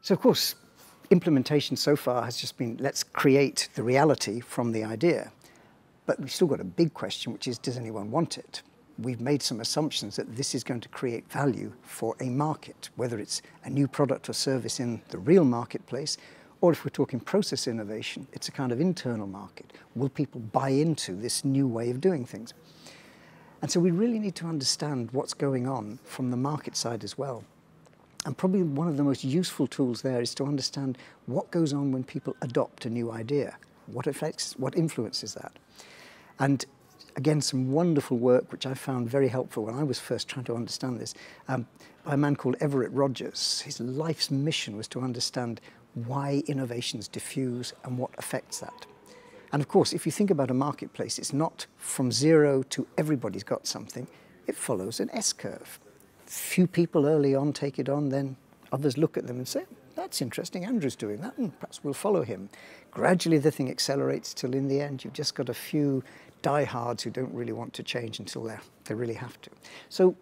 So of course, implementation so far has just been, let's create the reality from the idea. But we've still got a big question, which is, does anyone want it? We've made some assumptions that this is going to create value for a market, whether it's a new product or service in the real marketplace, or if we're talking process innovation, it's a kind of internal market. Will people buy into this new way of doing things? And so we really need to understand what's going on from the market side as well. And probably one of the most useful tools there is to understand what goes on when people adopt a new idea. What affects, what influences that? And again, some wonderful work, which I found very helpful when I was first trying to understand this, by a man called Everett Rogers. His life's mission was to understand why innovations diffuse and what affects that. And of course, if you think about a marketplace, it's not from zero to everybody's got something. It follows an S-curve. Few people early on take it on, then others look at them and say, that's interesting, Andrew's doing that, and perhaps we'll follow him. Gradually the thing accelerates till in the end you've just got a few diehards who don't really want to change until they really have to. So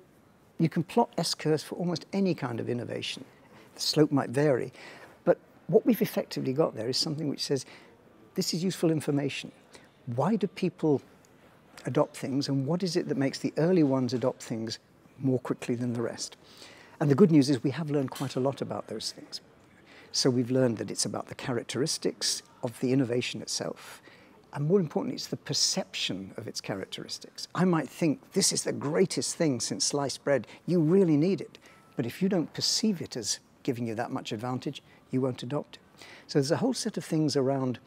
you can plot S-curves for almost any kind of innovation. The slope might vary, but what we've effectively got there is something which says, this is useful information. Why do people adopt things, and what is it that makes the early ones adopt things more quickly than the rest? And the good news is we have learned quite a lot about those things. So we've learned that it's about the characteristics of the innovation itself, and more importantly, it's the perception of its characteristics. I might think this is the greatest thing since sliced bread, you really need it, but if you don't perceive it as giving you that much advantage, you won't adopt it. So there's a whole set of things around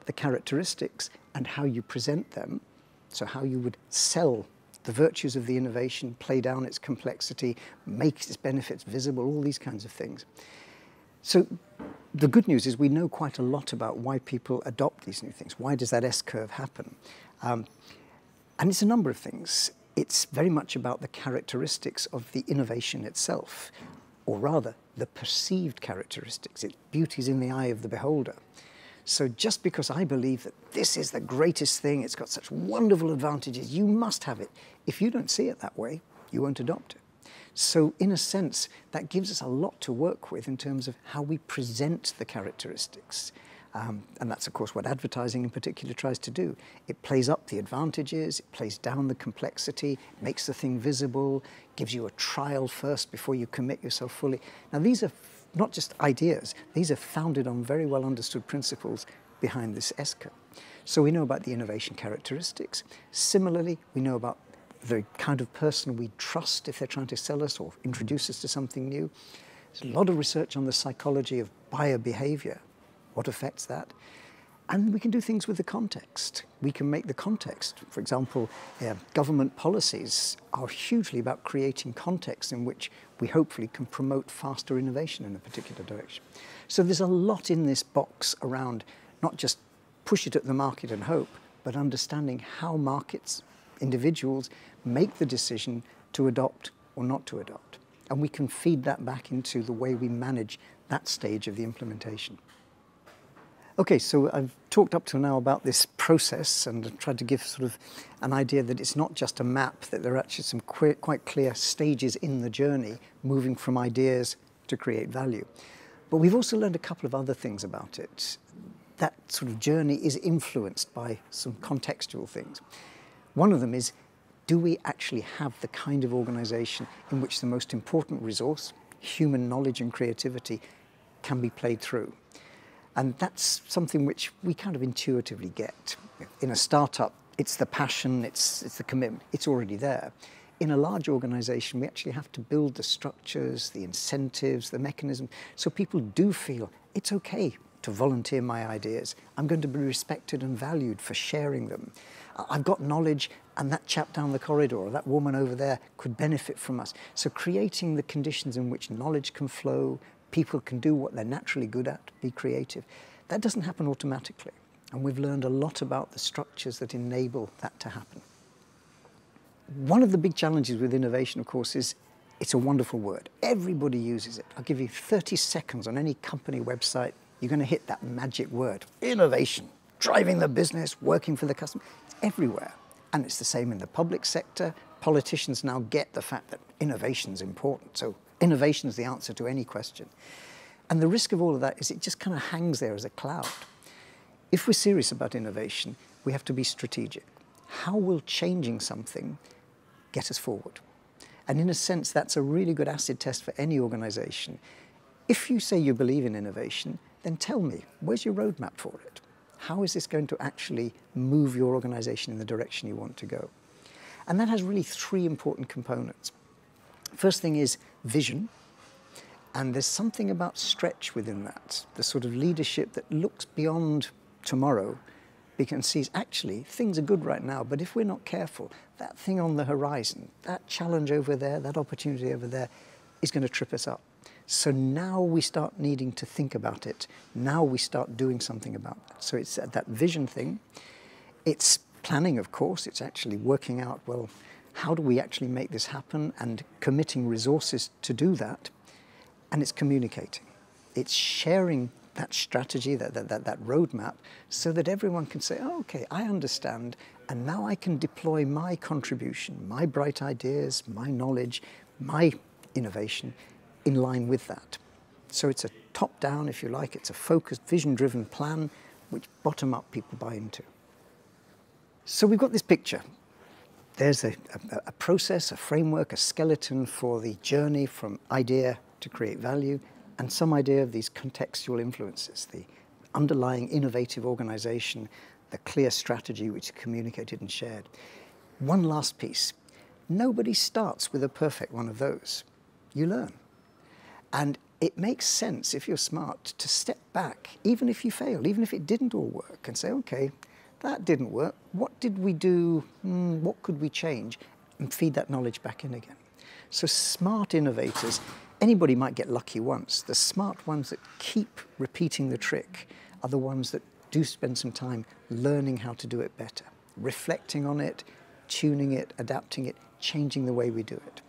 the characteristics and how you present them, so how you would sell the virtues of the innovation, play down its complexity, make its benefits visible, all these kinds of things. So the good news is we know quite a lot about why people adopt these new things. Why does that S-curve happen? And it's a number of things. It's very much about the characteristics of the innovation itself, or rather, the perceived characteristics. Its beauty's in the eye of the beholder. So just because I believe that this is the greatest thing, it's got such wonderful advantages, you must have it. If you don't see it that way, you won't adopt it. So in a sense, that gives us a lot to work with in terms of how we present the characteristics. And that's, of course, what advertising in particular tries to do. It plays up the advantages, it plays down the complexity, makes the thing visible, gives you a trial first before you commit yourself fully. Now, these are not just ideas, these are founded on very well understood principles behind this S-curve. So we know about the innovation characteristics. Similarly, we know about the kind of person we trust if they're trying to sell us or introduce us to something new. There's a lot of research on the psychology of buyer behavior, what affects that. And we can do things with the context. We can make the context. For example, government policies are hugely about creating context in which we hopefully can promote faster innovation in a particular direction. So there's a lot in this box around not just push it at the market and hope, but understanding how markets, individuals, make the decision to adopt or not to adopt. And we can feed that back into the way we manage that stage of the implementation. Okay, so I've talked up till now about this process and tried to give sort of an idea that it's not just a map, that there are actually some quite clear stages in the journey moving from ideas to create value. But we've also learned a couple of other things about it. That sort of journey is influenced by some contextual things. One of them is, do we actually have the kind of organization in which the most important resource, human knowledge and creativity, can be played through? And that's something which we kind of intuitively get. In a startup, it's the passion, it's the commitment, it's already there. In a large organization, we actually have to build the structures, the incentives, the mechanism, so people do feel it's okay to volunteer my ideas. I'm going to be respected and valued for sharing them. I've got knowledge, and that chap down the corridor or that woman over there could benefit from us. So creating the conditions in which knowledge can flow, people can do what they're naturally good at, be creative. That doesn't happen automatically. And we've learned a lot about the structures that enable that to happen. One of the big challenges with innovation, of course, is it's a wonderful word. Everybody uses it. I'll give you 30 seconds on any company website. You're going to hit that magic word, innovation, driving the business, working for the customer. It's everywhere. And it's the same in the public sector. Politicians now get the fact that innovation is important. So innovation is the answer to any question. And the risk of all of that is it just kind of hangs there as a cloud. If we're serious about innovation, we have to be strategic. How will changing something get us forward? And in a sense, that's a really good acid test for any organization. If you say you believe in innovation, then tell me, where's your roadmap for it? How is this going to actually move your organization in the direction you want to go? And that has really three important components. First thing is vision. And there's something about stretch within that, the sort of leadership that looks beyond tomorrow, because sees actually things are good right now, but if we're not careful, that thing on the horizon, that challenge over there, that opportunity over there is going to trip us up. So now we start needing to think about it. Now we start doing something about that. So it's that vision thing. It's planning, of course. It's actually working out, well, how do we actually make this happen, and committing resources to do that. And it's communicating. It's sharing that strategy, that roadmap, so that everyone can say, oh, okay, I understand, and now I can deploy my contribution, my bright ideas, my knowledge, my innovation in line with that. So it's a top-down, if you like, it's a focused, vision-driven plan, which bottom-up people buy into. So we've got this picture. There's a process, a framework, a skeleton for the journey from idea to create value, and some idea of these contextual influences, the underlying innovative organization, the clear strategy which is communicated and shared. One last piece. Nobody starts with a perfect one of those. You learn. And it makes sense, if you're smart, to step back, even if you fail, even if it didn't all work, and say, okay, that didn't work. What did we do? What could we change? And feed that knowledge back in again. So smart innovators, anybody might get lucky once. The smart ones that keep repeating the trick are the ones that do spend some time learning how to do it better, reflecting on it, tuning it, adapting it, changing the way we do it.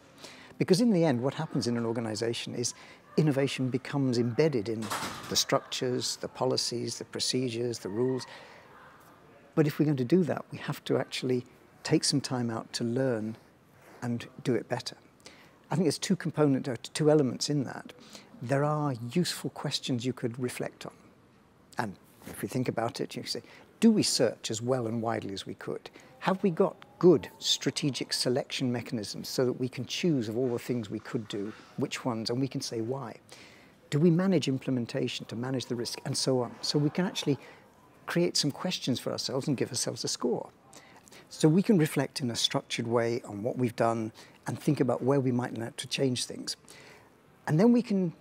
Because in the end, what happens in an organization is innovation becomes embedded in the structures, the policies, the procedures, the rules. But if we're going to do that, we have to actually take some time out to learn and do it better. I think there's two elements in that. There are useful questions you could reflect on. And if we think about it, you say, do we search as well and widely as we could? Have we got good strategic selection mechanisms so that we can choose of all the things we could do, which ones, and we can say why? Do we manage implementation to manage the risk, and so on? So we can actually create some questions for ourselves and give ourselves a score. So we can reflect in a structured way on what we've done and think about where we might need to change things. And then we can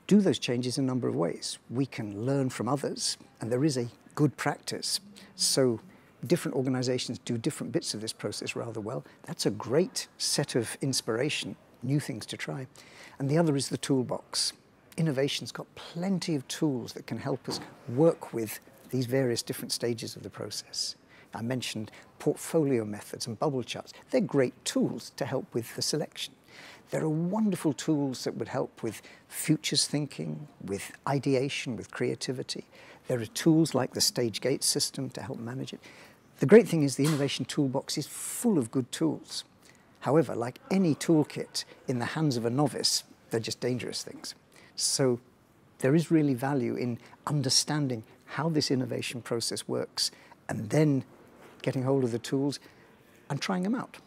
do those changes in a number of ways. We can learn from others, and there is a good practice. So different organizations do different bits of this process rather well. That's a great set of inspiration, new things to try. And the other is the toolbox. Innovation's got plenty of tools that can help us work with these various different stages of the process. I mentioned portfolio methods and bubble charts. They're great tools to help with the selection. There are wonderful tools that would help with futures thinking, with ideation, with creativity. There are tools like the stage gate system to help manage it. The great thing is the innovation toolbox is full of good tools. However, like any toolkit in the hands of a novice, they're just dangerous things. So there is really value in understanding how this innovation process works and then getting hold of the tools and trying them out.